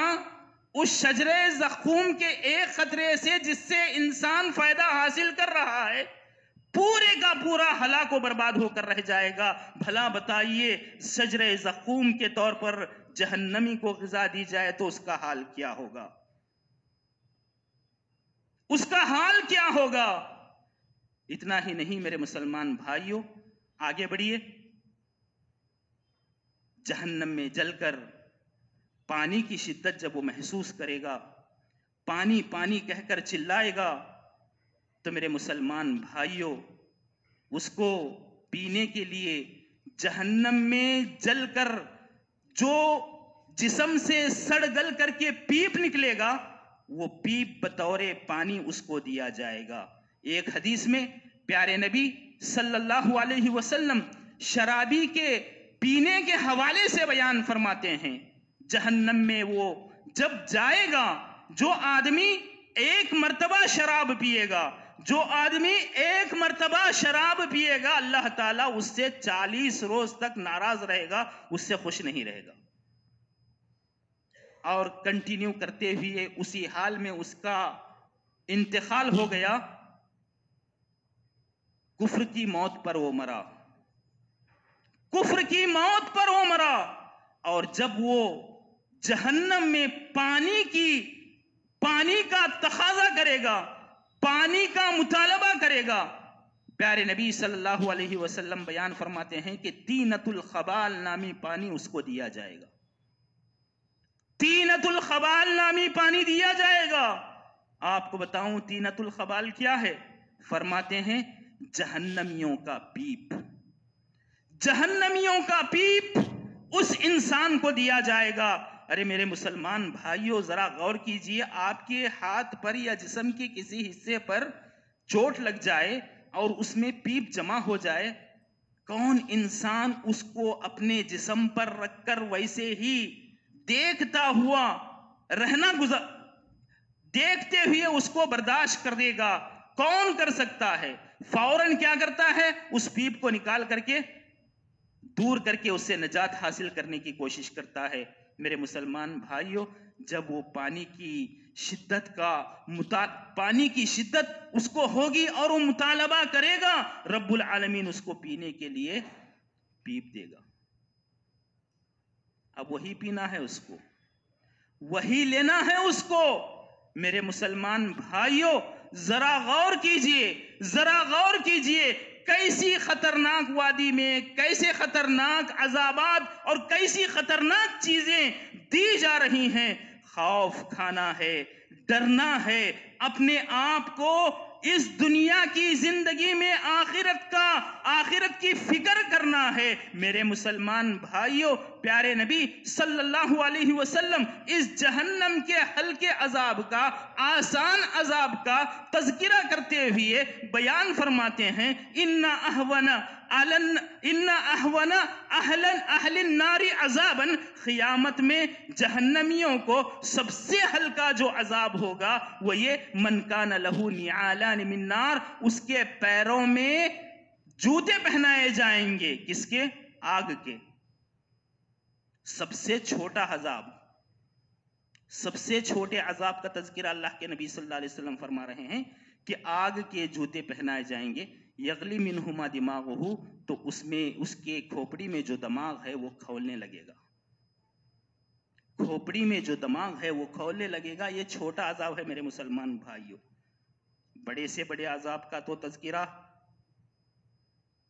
उस शजरे ज़क़ूम के एक खतरे से, जिससे इंसान फायदा हासिल कर रहा है, पूरे का पूरा हलाक बर्बाद होकर रह जाएगा। भला बताइए, शजरे ज़क़ूम के तौर पर जहन्नमी को ग़िज़ा दी जाए तो उसका हाल क्या होगा? उसका हाल क्या होगा? इतना ही नहीं मेरे मुसलमान भाइयों, आगे बढ़िए। जहन्नम में जलकर पानी की शिद्दत जब वो महसूस करेगा, पानी पानी कहकर चिल्लाएगा, तो मेरे मुसलमान भाइयों, उसको पीने के लिए जहन्नम में जलकर जो जिस्म से सड़ गल करके पीप निकलेगा, वो पीप बतौरे पानी उसको दिया जाएगा। एक हदीस में प्यारे नबी सल्लल्लाहु अलैहि वसल्लम शराबी के पीने के हवाले से बयान फरमाते हैं, जहन्नम में वो जब जाएगा, जो आदमी एक मर्तबा शराब पिएगा, जो आदमी एक मर्तबा शराब पिएगा, अल्लाह ताला उससे 40 रोज तक नाराज रहेगा, उससे खुश नहीं रहेगा। और कंटिन्यू करते हुए उसी हाल में उसका इंतकाल हो गया, कुफ्र की मौत पर वो मरा, कुफ्र की मौत पर वो मरा। और जब वो जहन्नम में पानी का तकाजा करेगा, पानी का मुतालबा करेगा, प्यारे नबी सल्लल्लाहु अलैहि वसल्लम बयान फरमाते हैं कि तीनतुल खबाल नामी पानी उसको दिया जाएगा, तीनतुल खबाल नामी पानी दिया जाएगा। आपको बताऊं तीनतुल खबाल क्या है? फरमाते हैं जहन्नमियों का पीप, जहन्नमियों का पीप उस इंसान को दिया जाएगा। अरे मेरे मुसलमान भाइयों, जरा गौर कीजिए, आपके हाथ पर या जिस्म के किसी हिस्से पर चोट लग जाए और उसमें पीप जमा हो जाए, कौन इंसान उसको अपने जिस्म पर रखकर वैसे ही देखता हुआ रहना देखते हुए उसको बर्दाश्त कर देगा? कौन कर सकता है? फौरन क्या करता है? उस पीप को निकाल करके दूर करके उससे निजात हासिल करने की कोशिश करता है। मेरे मुसलमान भाइयों, जब वो पानी की शिद्दत उसको होगी और वो मुतालबा करेगा, रब्बुल आलमीन उसको पीने के लिए पीप देगा। अब वही पीना है उसको, वही लेना है उसको। मेरे मुसलमान भाइयों, जरा गौर कीजिए, कैसी खतरनाक वादी में कैसे खतरनाक अजाबात और कैसी खतरनाक चीजें दी जा रही हैं। खौफ खाना है, डरना है, अपने आप को इस दुनिया की जिंदगी में आखिरत की फिक्र करना है। मेरे मुसलमान भाइयों, प्यारे नबी सल्लल्लाहु अलैहि वसल्लम इस जहन्नम के हल्के अजाब का, आसान अजाब का तज़किरा करते हुए बयान फरमाते हैं, इन्ना अहवना अहलिन नारी अजाबन, क़यामत में जहन्नमियों को सबसे हल्का जो अजाब होगा वो ये, मन कान लहू निआलान मिन नार, उसके पैरों में जूते पहनाए जाएंगे। किसके? आग के। सबसे छोटा अजाब, सबसे छोटे अजाब का तज़किरा अल्लाह के नबी सल्लल्लाहु अलैहि वसल्लम फरमा रहे हैं कि आग के जूते पहनाए जाएंगे। यगली मिनहुमा दिमागहु, तो उसमें उसके खोपड़ी में जो दिमाग है वो खौलने लगेगा। खोपड़ी में जो दिमाग है वो खौलने लगेगा। ये छोटा अजाब है मेरे मुसलमान भाइयों। बड़े से बड़े अजाब का तो तज़किरा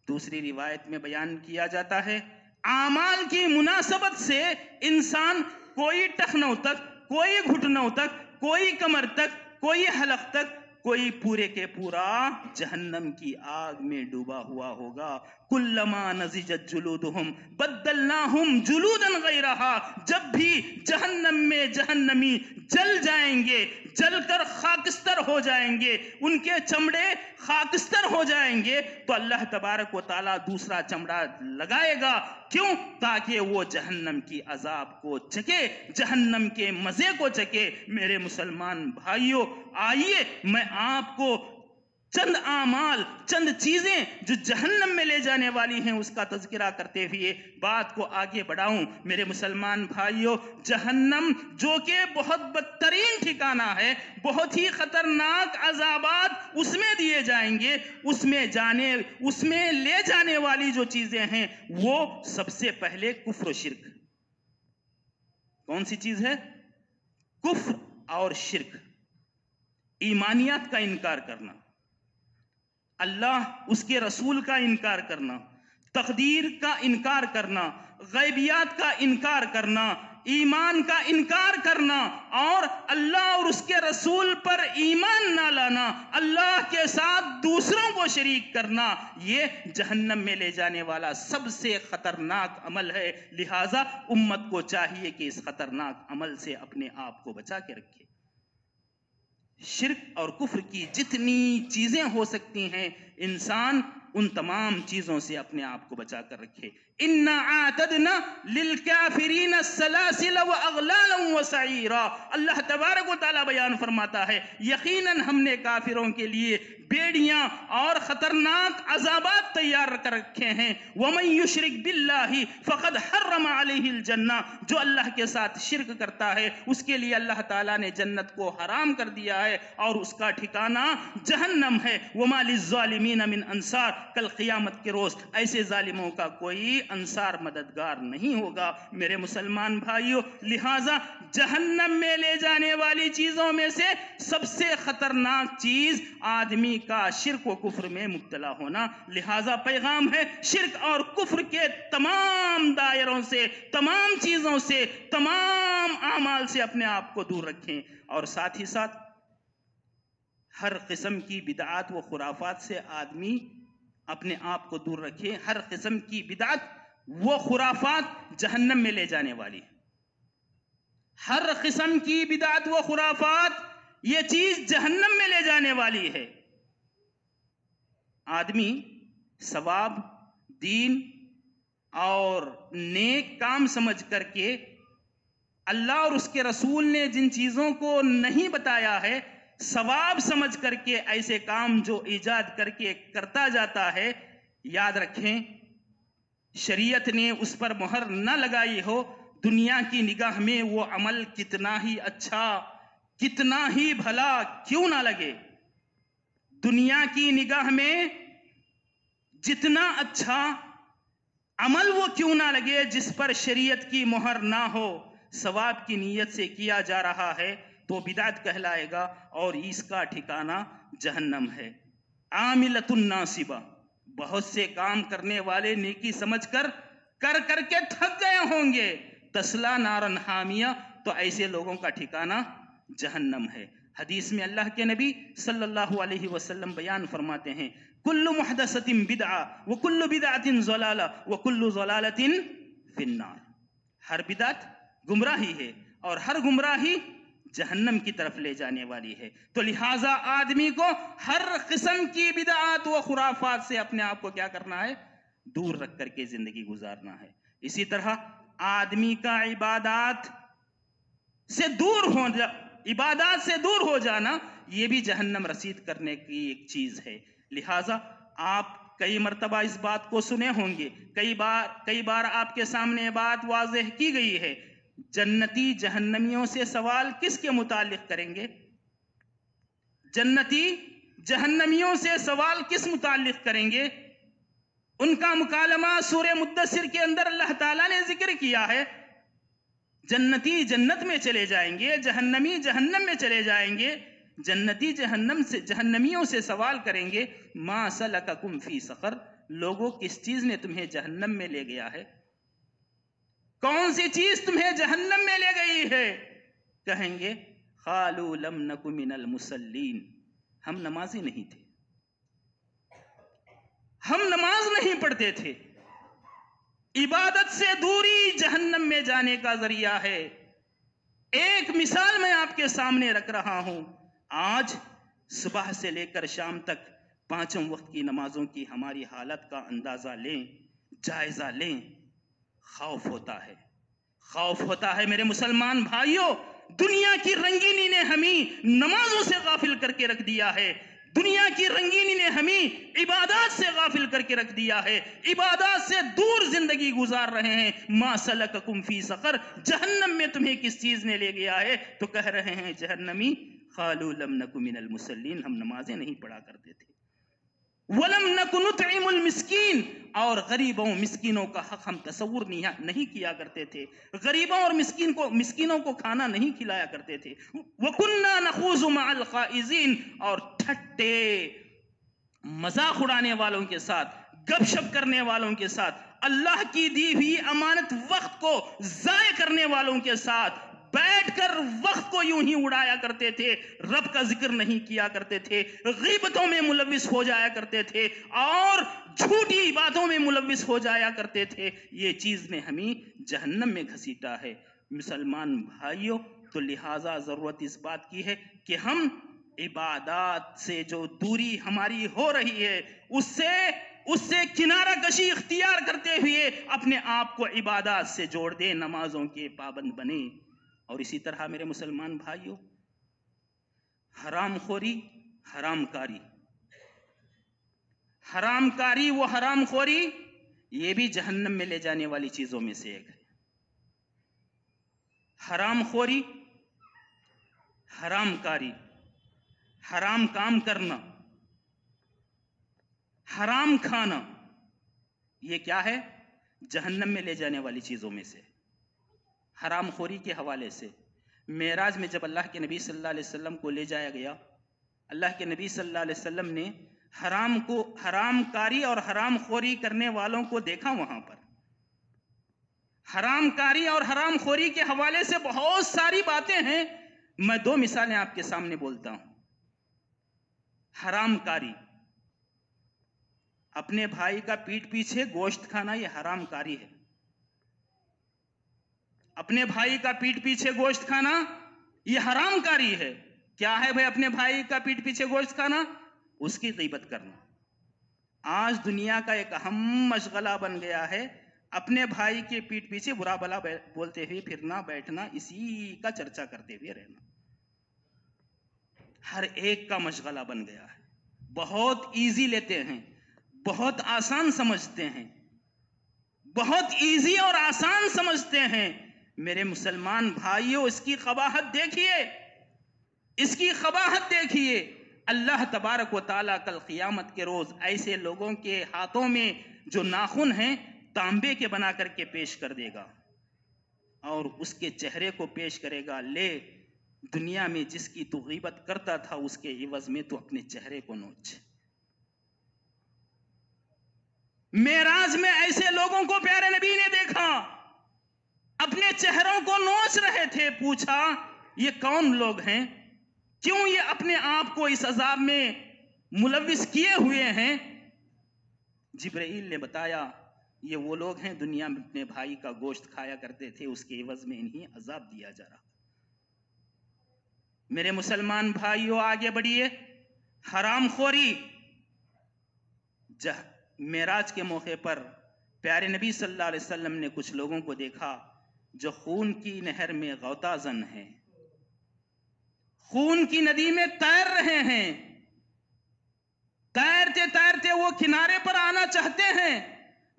दूसरी रिवायत में बयान किया जाता है। आमाल की मुनासबत से इंसान कोई टखनों तक, कोई घुटनों तक, कोई कमर तक, कोई हलक तक, कोई पूरे के पूरा जहन्नम की आग में डूबा हुआ होगा। कुल्लमा नज़िजत जुलूदुहुम बद्दलनाहुम जुलूदन गैरहा, जब भी जहन्नम में जहन्नमी जल जाएंगे, जलकर खाकिस्तर हो जाएंगे, उनके चमड़े खाकिस्तर हो जाएंगे, तो अल्लाह तबारक व तआला दूसरा चमड़ा लगाएगा। क्यों? ताकि वो जहन्नम की अजाब को चखे, जहन्नम के मजे को चखे। मेरे मुसलमान भाइयों, आइए मैं आपको चंद आमाल, चंद चीजें जो जहन्नम में ले जाने वाली हैं उसका तज़किरा करते हुए बात को आगे बढ़ाऊं। मेरे मुसलमान भाइयों, जहन्नम जो कि बहुत बदतरीन ठिकाना है, बहुत ही खतरनाक अजाबात उसमें दिए जाएंगे, उसमें ले जाने वाली जो चीजें हैं वो सबसे पहले कुफ्र शिर्क। कौन सी चीज है? कुफ्र और शिर्क। ईमानियात का इनकार करना, अल्लाह उसके रसूल का इनकार करना, तकदीर का इनकार करना, गैबियात का इनकार करना, ईमान का इनकार करना और अल्लाह और उसके रसूल पर ईमान ना लाना, अल्लाह के साथ दूसरों को शरीक करना, ये जहन्नम में ले जाने वाला सबसे खतरनाक अमल है। लिहाजा उम्मत को चाहिए कि इस खतरनाक अमल से अपने आप को बचा के रखे। शिर्क और कुफ्र की जितनी चीजें हो सकती हैं, इंसान उन तमाम चीजों से अपने आप को बचा कर रखे। इन्ना आतदना लिलकाफिरीन सलासिल व अगलालन व सईरा, अल्लाह तबारक व तआला बयान फरमाता है, यकीनन हमने काफिरों के लिए बेड़ियां और खतरनाक अजाबात तैयार कर रखे हैं। वमन युशरिक बिल्लाहि फक़द हर्रम अलैहिल जन्ना, जो अल्लाह के साथ शिर्क करता है उसके लिए अल्लाह ताला ने जन्नत को हराम कर दिया है और उसका ठिकाना जहन्नम है। वमा लिज़्ज़ालिमीन मिन अंसार, कल क़यामत के रोज ऐसे जालिमों का कोई अंसार, मददगार नहीं होगा। मेरे मुसलमान भाइयों, लिहाजा जहन्नम में ले जाने वाली चीजों में से सबसे खतरनाक चीज आदमी का शिर्क व कुफ्र में मुब्तला होना। लिहाजा पैगाम है, शिर्क और कुफ्र के तमाम दायरों से, तमाम चीजों से, तमाम आमाल से अपने आप को दूर रखें और साथ ही साथ हर किस्म की बिदअत व खुराफात से आदमी अपने आप को दूर रखे। हर किस्म की बिदअत वो खुराफात जहन्नम में ले जाने वाली, हर किस्म की बिदअत व खुराफात ये चीज जहन्नम में ले जाने वाली है। आदमी सवाब, दीन और नेक काम समझ करके अल्लाह और उसके रसूल ने जिन चीजों को नहीं बताया है, सवाब समझ करके ऐसे काम जो ईजाद करके करता जाता है, याद रखें शरीयत ने उस पर मोहर न लगाई हो, दुनिया की निगाह में वो अमल कितना ही अच्छा, कितना ही भला क्यों ना लगे, दुनिया की निगाह में जितना अच्छा अमल वो क्यों ना लगे, जिस पर शरीयत की मोहर ना हो, सवाब की नीयत से किया जा रहा है तो बिदात कहलाएगा और इसका ठिकाना जहन्नम है। आमिलतुन नासिबा, बहुत से काम करने वाले नेकी समझकर कर करके थक गए होंगे, तस्ला नारन हामिया, तो ऐसे लोगों का ठिकाना जहन्नम है। हदीस में अल्लाह के नबी सल्लल्लाहु अलैहि वसल्लम बयान फरमाते हैं, कुल्लु मुहदसतिन बिदअ व कुल्लु बिदअतिन ज़लाला व कुल्लु ज़लालतिन फिन्नार। हर बिदअत गुमराही है और हर गुमराही जहन्नम की तरफ ले जाने वाली है। तो लिहाजा आदमी को हर किस्म की बिदअत व खुराफात से अपने आप को क्या करना है, दूर रख करके जिंदगी गुजारना है। इसी तरह आदमी का इबादत से दूर हो जाना, ये भी जहन्नम रसीद करने की एक चीज है। लिहाजा आप कई मर्तबा इस बात को सुने होंगे, कई बार आपके सामने बात वाज़ेह की गई है, जन्नती जहन्नमियों से सवाल किसके मुतालिक करेंगे, जन्नती जहन्नमियों से सवाल किस मुतालिक करेंगे। उनका मुकालमा सूरह मुद्दसिर के अंदर अल्लाह ताला ने जिक्र किया है, जन्नती जन्नत में चले जाएंगे, जहन्नमी जहन्नम में चले जाएंगे। जन्नती जहन्नमियों से सवाल करेंगे, मा सलककुम फी सक़र, लोगों किस चीज ने तुम्हें जहन्नम में ले गया है, कौन सी चीज तुम्हें जहन्नम में ले गई है। कहेंगे क़ालू लम नकु मिनल मुसल्लीन, हम नमाजी नहीं थे, हम नमाज नहीं पढ़ते थे। इबादत से दूरी जहन्नम में जाने का जरिया है। एक मिसाल मैं आपके सामने रख रहा हूं, आज सुबह से लेकर शाम तक पांचों वक्त की नमाजों की हमारी हालत का अंदाजा लें, जायजा लें। खौफ होता है मेरे मुसलमान भाइयों, दुनिया की रंगीनी ने हमें नमाजों से गाफिल करके रख दिया है, दुनिया की रंगीनी ने हमें इबादत से गाफिल करके रख दिया है, इबादत से दूर जिंदगी गुजार रहे हैं। मा सलककुम फी सक़र, जहन्नम में तुम्हें किस चीज ने ले गया है, तो कह रहे हैं जहन्नमी क़ालू लम नकु मिनल मुसल्लीन, हम नमाजें नहीं पढ़ा करते थे। वलम नकु नुतइमुल मिस्कीन, और गरीबों मिस्कीनों का हक हम तसव्वुर नहीं किया करते थे, गरीबों और मिस्कीनों को खाना नहीं खिलाया करते थे। वकुन्ना नखूज़ु मअल क़ाइज़ीन, और ठट्टे मजाक उड़ाने वालों के साथ, गपशप करने वालों के साथ, अल्लाह की दी हुई अमानत वक्त को ज़ाय करने वालों के साथ बैठकर वक्त को यूं ही उड़ाया करते थे, रब का जिक्र नहीं किया करते थे, गीबतों में मुलव्विस हो जाया करते थे और झूठी बातों में मुलव्विस हो जाया करते थे। ये चीज ने हमें जहन्नम में घसीटा है। मुसलमान भाइयों, तो लिहाजा जरूरत इस बात की है कि हम इबादत से जो दूरी हमारी हो रही है उससे किनारा कशी इख्तियार करते हुए अपने आप को इबादत से जोड़ दे, नमाजों के पाबंद बने। और इसी तरह मेरे मुसलमान भाइयों, हरामखोरी, हरामकारी वो हरामखोरी, ये भी जहन्नम में ले जाने वाली चीजों में से एक है। हरामखोरी, हरामकारी, हराम काम करना, हराम खाना, ये क्या है, जहन्नम में ले जाने वाली चीजों में से। हरामखोरी के हवाले से मेराज में जब अल्लाह के नबी सल्लल्लाहु अलैहि वसल्लम को ले जाया गया, अल्लाह के नबी सल्लल्लाहु अलैहि वसल्लम ने हरामकारी और हरामखोरी करने वालों को देखा। वहां पर हरामकारी और हरामखोरी के हवाले से बहुत सारी बातें हैं, मैं दो मिसालें आपके सामने बोलता हूं। हरामकारी, अपने भाई का पीठ पीछे गोश्त खाना, यह हरामकारी है। अपने भाई का पीठ पीछे गोश्त खाना यह हरामकारी है। क्या है भाई अपने भाई का पीठ पीछे गोश्त खाना? उसकी गीबत करना। आज दुनिया का एक अहम मशगला बन गया है, अपने भाई के पीठ पीछे बुरा भला बोलते हुए फिरना, बैठना, इसी का चर्चा करते हुए रहना, हर एक का मशगला बन गया है। बहुत इजी लेते हैं, बहुत आसान समझते हैं, बहुत इजी और आसान समझते हैं। मेरे मुसलमान भाइयों, इसकी क़बाहत देखिए, इसकी क़बाहत देखिए। अल्लाह तबारक व तआला कल क़ियामत के रोज़ ऐसे लोगों के हाथों में जो नाखून हैं तांबे के बना करके पेश कर देगा और उसके चेहरे को पेश करेगा, ले दुनिया में जिसकी तू ग़ीबत करता था उसके इवज़ में तू अपने चेहरे को नोच। मेराज में ऐसे लोगों को प्यारे नबी ने देखा, अपने चेहरों को नोच रहे थे। पूछा, ये कौन लोग हैं, क्यों ये अपने आप को इस अजाब में मुलविस किए हुए हैं? जिब्राइल ने बताया, ये वो लोग हैं दुनिया में अपने भाई का गोश्त खाया करते थे, उसके एवज में इन्हें अजाब दिया जा रहा। मेरे मुसलमान भाइयों, आगे बढ़िए। हरामखोरी। मेराज के मौके पर प्यारे नबी सल्लल्लाहु अलैहि वसल्लम ने कुछ लोगों को देखा जो खून की नहर में गौताजन हैं, खून की नदी में तैर रहे हैं। तैरते तैरते वो किनारे पर आना चाहते हैं,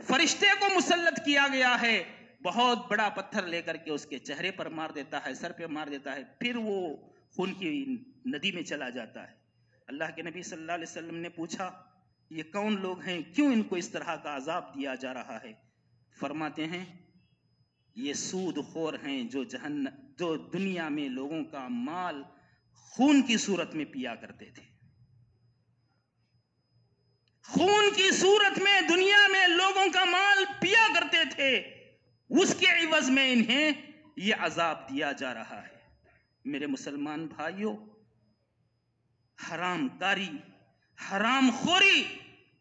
फरिश्ते को मुसल्लत किया गया है, बहुत बड़ा पत्थर लेकर के उसके चेहरे पर मार देता है, सर पे मार देता है, फिर वो खून की नदी में चला जाता है। अल्लाह के नबी सल्लल्लाहु अलैहि वसल्लम ने पूछा, ये कौन लोग हैं, क्यों इनको इस तरह का अजाब दिया जा रहा है? फरमाते हैं, ये सूदखोर हैं जो दुनिया में लोगों का माल खून की सूरत में पिया करते थे। खून की सूरत में दुनिया में लोगों का माल पिया करते थे, उसके इवज में इन्हें यह अजाब दिया जा रहा है। मेरे मुसलमान भाइयों, हरामकारी, हरामखोरी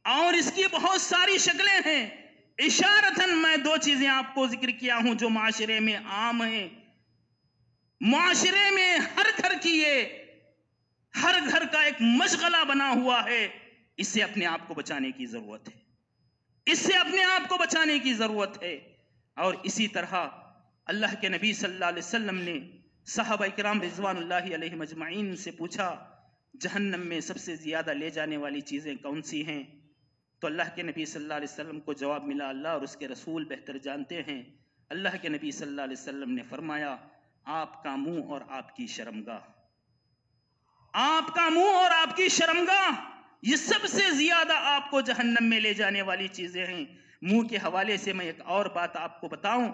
और इसकी बहुत सारी शक्लें हैं। इशारतन मैं दो चीजें आपको जिक्र किया हूं जो माशरे में आम हैं। माशरे में हर घर की ये, हर घर का एक मशगला बना हुआ है। इससे अपने आप को बचाने की जरूरत है, इससे अपने आप को बचाने की जरूरत है। और इसी तरह अल्लाह के नबी सल्लल्लाहु अलैहि वसल्लम ने सहाबा इकराम रिज़वानुल्लाहि अलैहिम अजमईन से पूछा, जहन्नम में सबसे ज्यादा ले जाने वाली चीजें कौन सी हैं? तो अल्लाह के नबी सल्लल्लाहु अलैहि वसल्लम को जवाब मिला, अल्लाह और उसके रसूल बेहतर जानते हैं। अल्लाह के नबी सल्लल्लाहु अलैहि वसल्लम ने फरमाया, आपका मुंह और आपकी शर्मगाह, आपका मुंह और आपकी शर्मगाह, ये सबसे ज्यादा आपको जहन्नम में ले जाने वाली चीजें हैं। मुंह के हवाले से मैं एक और बात आपको बताऊं,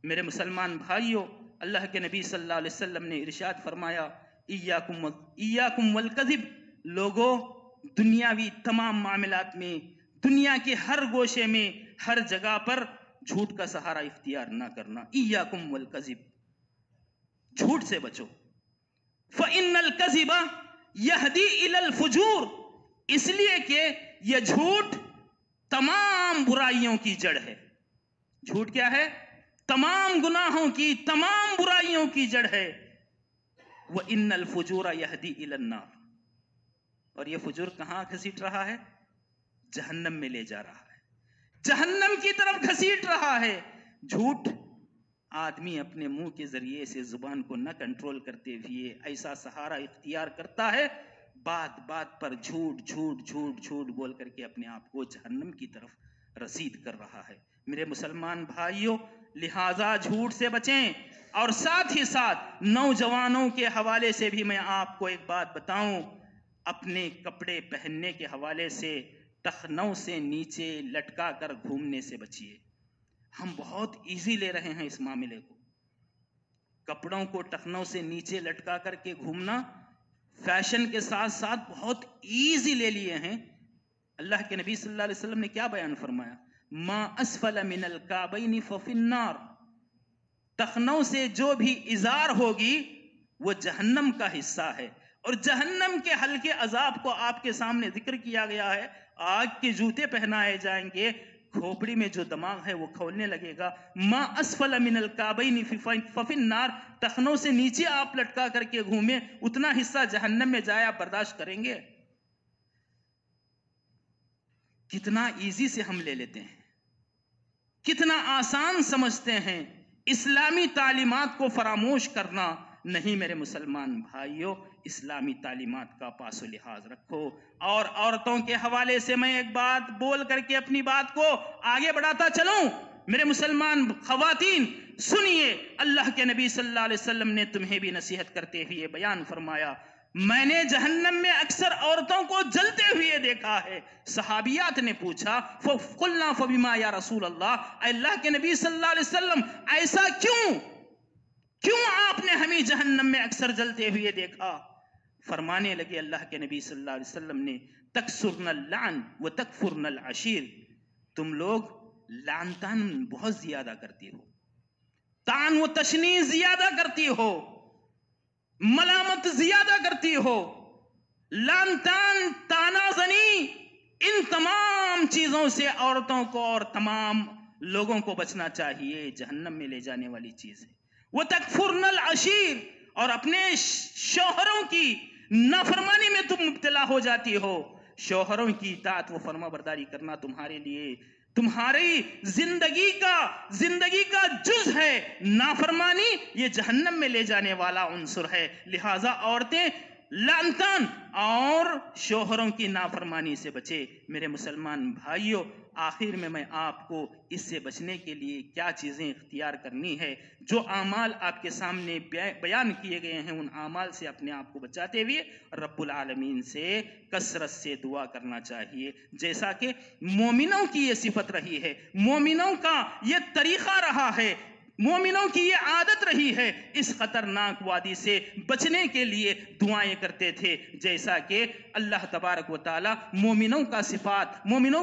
मेरे मुसलमान भाइयों, अल्लाह के नबी सल्लल्लाहु अलैहि वसल्लम ने इरशाद फरमाया, इय्याकुम वल कज़िब, लोगों दुनियावी तमाम मामलात में, दुनिया के हर गोशे में, हर जगह पर झूठ का सहारा इख्तियार ना करना। इय्याकुम वल कज़िब, झूठ से बचो। फ़इन्नल कज़िबा यहदी इलल फुजूर, इसलिए कि यह झूठ तमाम बुराइयों की जड़ है। झूठ क्या है? तमाम गुनाहों की, तमाम बुराइयों की जड़ है। वह इन्नल फुजूरा यहदी इलन नार, और यह फुजूर कहां घसीट रहा है? जहन्नम में ले जा रहा है, जहन्नम की तरफ घसीट रहा है। झूठ, आदमी अपने मुंह के जरिए से जुबान को न कंट्रोल करते हुए ऐसा सहारा इख्तियार करता है, बात बात पर झूठ झूठ झूठ झूठ बोल करके अपने आप को जहन्नम की तरफ रसीद कर रहा है। मेरे मुसलमान भाइयों, लिहाजा झूठ से बचें। और साथ ही साथ नौजवानों के हवाले से भी मैं आपको एक बात बताऊं, अपने कपड़े पहनने के हवाले से टखनों से नीचे लटका कर घूमने से बचिए। हम बहुत इजी ले रहे हैं इस मामले को, कपड़ों को टखनों से नीचे लटका करके घूमना फैशन के साथ साथ बहुत इजी ले लिए हैं। अल्लाह के नबी सल्लल्लाहु अलैहि वसल्लम ने क्या बयान फरमाया, मा अस्फल मिनल काबैनि फफिन्नार, टखनों से जो भी इजार होगी वो जहन्नम का हिस्सा है। और जहन्नम के हल्के अजाब को आपके सामने जिक्र किया गया है। आग के जूते पहनाए जाएंगे, खोपड़ी में जो दिमाग है वो खोलने लगेगा। मा अस्फल मिनल काबैनि फफिन्नार, टखनों से नीचे आप लटका करके घूमे, उतना हिस्सा जहन्नम में जाए, आप बर्दाश्त करेंगे? कितना इजी से हम ले लेते हैं, कितना आसान समझते हैं। इस्लामी तालीमात को फरामोश करना नहीं। मेरे मुसलमान भाइयों, इस्लामी तालीमात का पासो लिहाज रखो। और औरतों के हवाले से मैं एक बात बोल करके अपनी बात को आगे बढ़ाता चलूं। मेरे मुसलमान खवातीन सुनिए, अल्लाह के नबी सल्लल्लाहु अलैहि वसल्लम ने तुम्हें भी नसीहत करते हुए बयान फरमाया, मैंने जहन्नम में अक्सर औरतों को जलते हुए देखा है। सहाबियात ने पूछा, फ़कुल्ना फ़बिमा या रसूल अल्लाह, अल्लाह के नबी सल्लल्लाहु अलैहि वसल्लम ऐसा क्यों आपने हमें जहन्नम में अक्सर जलते हुए देखा? फरमाने लगे अल्लाह के नबी सल्लल्लाहु अलैहि वसल्लम ने, तकसुरनल लान व तकफुरनल अशीर, तुम लोग लान तान बहुत ज्यादा करती हो, तान व तशनी ज्यादा करती हो, मलामत ज्यादा करती हो, लान तान तानाजनी, इन तमाम चीजों से औरतों को और तमाम लोगों को बचना चाहिए, जहन्नम में ले जाने वाली चीज है। वो तकफुरनल अशीर, और अपने शौहरों की नाफरमानी में तुम मुब्तला हो जाती हो। शौहरों की इताअत व फरमा बरदारी करना तुम्हारे लिए, तुम्हारी जिंदगी का जुज है। नाफरमानी ये जहन्नम में ले जाने वाला उन्सुर है। लिहाजा औरतें लानतान और शौहरों की नाफरमानी से बचे। मेरे मुसलमान भाइयों, आखिर में मैं आपको इससे बचने के लिए क्या चीज़ें इख्तियार करनी है, जो आमाल आपके सामने बयान किए गए हैं, उन आमाल से अपने आप को बचाते हुए रब्बुल आलमीन से कसरत से दुआ करना चाहिए। जैसा कि मोमिनों की ये सिफत रही है, मोमिनों का ये तरीक़ा रहा है, मोमिनों की ये आदत रही है, इस खतरनाक वादी से बचने के लिए दुआएं करते थे। जैसा कि अल्लाह तबारक व तआला मोमिनों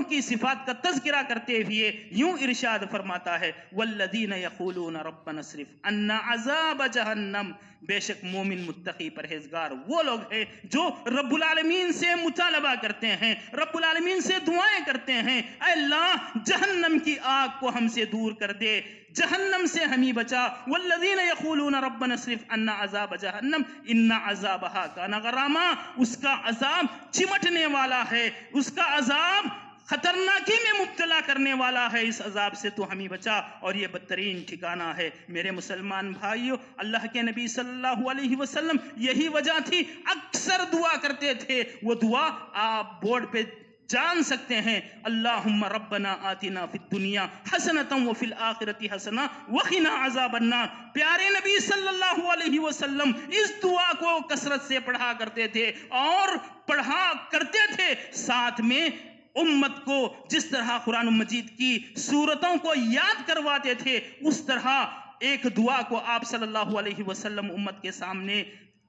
की सिफात का तज़किरा करते हुए यूं इरशाद फरमाता है, वल्लज़ीना यक़ूलूना रब्बना अस्रिफ़ अन्ना अज़ाब जहन्नम, बेशक मोमिन मुत्तकी परहेजगार वो लोग हैं जो रब्बुल आलमीन से मुतालबा करते हैं, रब्बुल आलमीन से दुआएं करते हैं, अल्लाह जहन्नम की आग को हमसे दूर कर दे, जहन्नम से हम ही बचा। वल्लज़ीना यक़ूलूना रब्बना अस्रिफ़ अन्ना अज़ाब जहन्नम इन्ना अज़ाबहा काना गरामा, उसका अज़ाब चिमटने वाला है, उसका अज़ाब खतरनाकी में मुब्तला करने वाला है, इस अजाब से तो हम ही बचा, और ये बदतरीन ठिकाना है। मेरे मुसलमान भाइयों, अल्लाह के नबी सल्लल्लाहु अलैहि वसल्लम यही वजह थी, अक्सर दुआ करते थे। वो दुआ आप बोर्ड पे जान सकते हैं, अल्लाहुम्मा रब्बना आतिना फिद दुनिया हसनतम व फिल आखिरति हसना व क़िना अज़ाबन्नार। प्यारे नबी सल्लल्लाहु अलैहि वसल्लम इस दुआ को कसरत से पढ़ा करते थे और पढ़ा करते थे, साथ में उम्मत को जिस तरह कुरान मजीद की सूरतों को याद करवाते थे, उस तरह एक दुआ को आप सल्लल्लाहु अलैहि वसल्लम उम्मत के सामने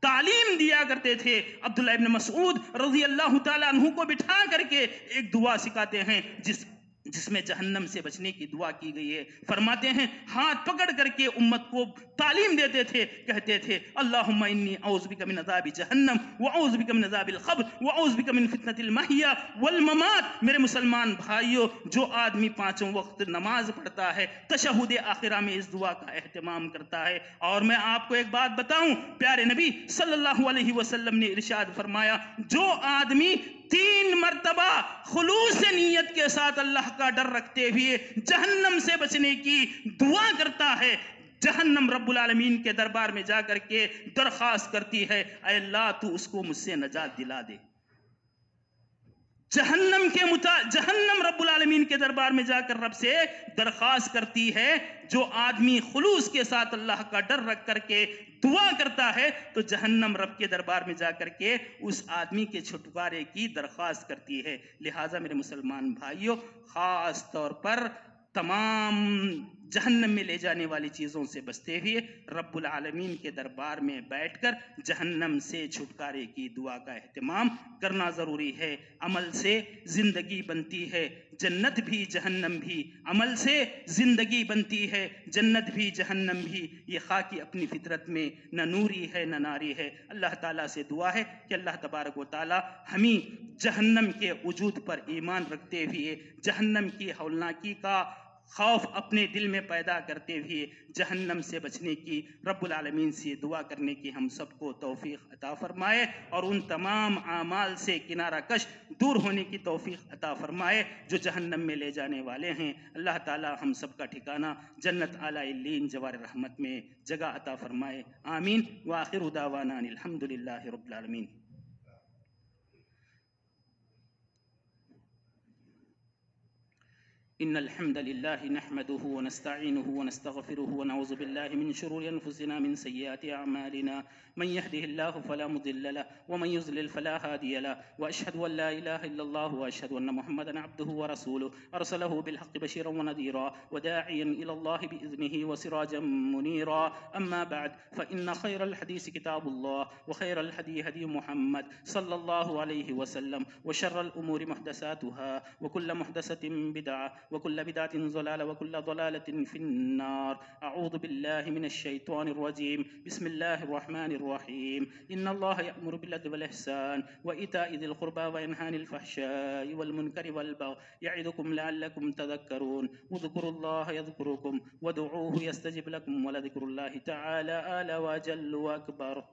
तालीम दिया करते थे। अब्दुल्ला इब्न मसऊद रज़ी अल्लाह ताला अन्हु को बिठा करके एक दुआ सिखाते हैं जिसमें जहन्नम से बचने की दुआ की गई है। फरमाते हैं, हाथ पकड़ करके उम्मत को तालीम देते थे, कहते थे, अल्लाहुम्मा इन्नी औज़ु बिका मिन अज़ाबि जहन्नम व औज़ु बिका मिन अज़ाबिल क़ब्र व औज़ु बिका मिन फितनतिल महिया वल ममात। मेरे मुसलमान भाइयों, जो आदमी पांचों वक्त नमाज पढ़ता है, तशहुद आखिरा में इस दुआ का एहतमाम करता है। और मैं आपको एक बात बताऊं, प्यारे नबी सल्लल्लाहु अलैहि वसल्लम ने इरशाद फरमाया, जो आदमी 3 मरतबा खुलूस से नीयत के साथ अल्लाह का डर रखते हुए जहन्नम से बचने की दुआ करता है, जहन्नम रब्बुल आलमीन के दरबार में जाकर के दरख्वास्त करती है, ऐ अल्लाह तू उसको मुझसे नजात दिला दे। जहन्नम रब्बुल आलमीन के दरबार में जाकर रब से दरख्वास्त करती है। जो आदमी खुलूस के साथ अल्लाह का डर रख करके दुआ करता है, तो जहन्नम रब के दरबार में जाकर के उस आदमी के छुटकारे की दरख्वास्त करती है। लिहाजा मेरे मुसलमान भाइयों, खास तौर पर तमाम जहन्नम में ले जाने वाली चीज़ों से बचते हुए रब्बुल आलमीन के दरबार में बैठकर जहन्नम से छुटकारे की दुआ का एहतमाम करना ज़रूरी है। अमल से ज़िंदगी बनती है, जन्नत भी जहन्नम भी। अमल से ज़िंदगी बनती है, जन्नत भी जहन्नम भी। ये खाकी अपनी फितरत में न नूरी है न नारी है। अल्लाह ताला से दुआ है कि अल्लाह तबारक व ताला हमें जहन्नम के वजूद पर ईमान रखते हुए, जहन्नम की हौलनाकी का खौफ अपने दिल में पैदा करते हुए जहन्नम से बचने की रब्बुल आलमीन से दुआ करने की हम सबको तौफीक अता फरमाए, और उन तमाम आमाल से किनारा कश दूर होने की तौफीक अता फरमाए जो जहन्नम में ले जाने वाले हैं। अल्लाह ताला हम सब का ठिकाना जन्नत आला इल्लीन जवार रहमत में जगह अता फरमाए। आमीन व आखिरु दावाना अनिल हम्दुलिल्लाहि रब्बिल आलमीन। इन्नल हम्दलिल्लाहि नहमदुहु व नस्तईनुहु व नस्तगफिरुहु व नऊज़ु बिल्लाहि मिन शुरूरि अनफुसिना मिन सय्यिआति अअमालिना मन यहदिहिल्लाहु फला मुदिल्ल लहु व मन युज़लिल फला हादिय लहु व अशहदु अन ला इलाहा इल्लल्लाह व अशहदु अन्न मुहम्मदन अब्दुहु व रसूलुहु अरसलहु बिल हक़्क़ि बशीरन व नज़ीरा व दाइयन इलल्लाहि बिइज़निहि व सिराजम मुनीरा अम्मा बअद फ़इन्न खैरल हदीस किताबुल्लाह व खैरल हदी हदी मुहम्मद सल्लल्लाहु अलैहि वसल्लम व शर्रल उमूरि मुहदसातुहा व कुल्ल मुहदसतिन बिदअह व कुल्ल बिदअतिन ज़लालह व कुल्ल ज़लालतिन फिन्नार अऊज़ु बिल्लाहि मिनश शैतानिर रजीम बिस्मिल्लाहिर रहमानिर रहीम इन्नल्लाह यअमुरु बिल अदलि वल इहसान व इताइ ज़िल क़ुरबा व यनहा अनिल फ़हशाइ वल मुनकरि वल बग़य यइदुकुम लअल्लकुम तज़क्करून उज़्कुरुल्लाह यज़्कुरुकुम वदऊहु यस्तजिब लकुम व लज़िक्रुल्लाहि तआला आला व जल्ल व अकबर।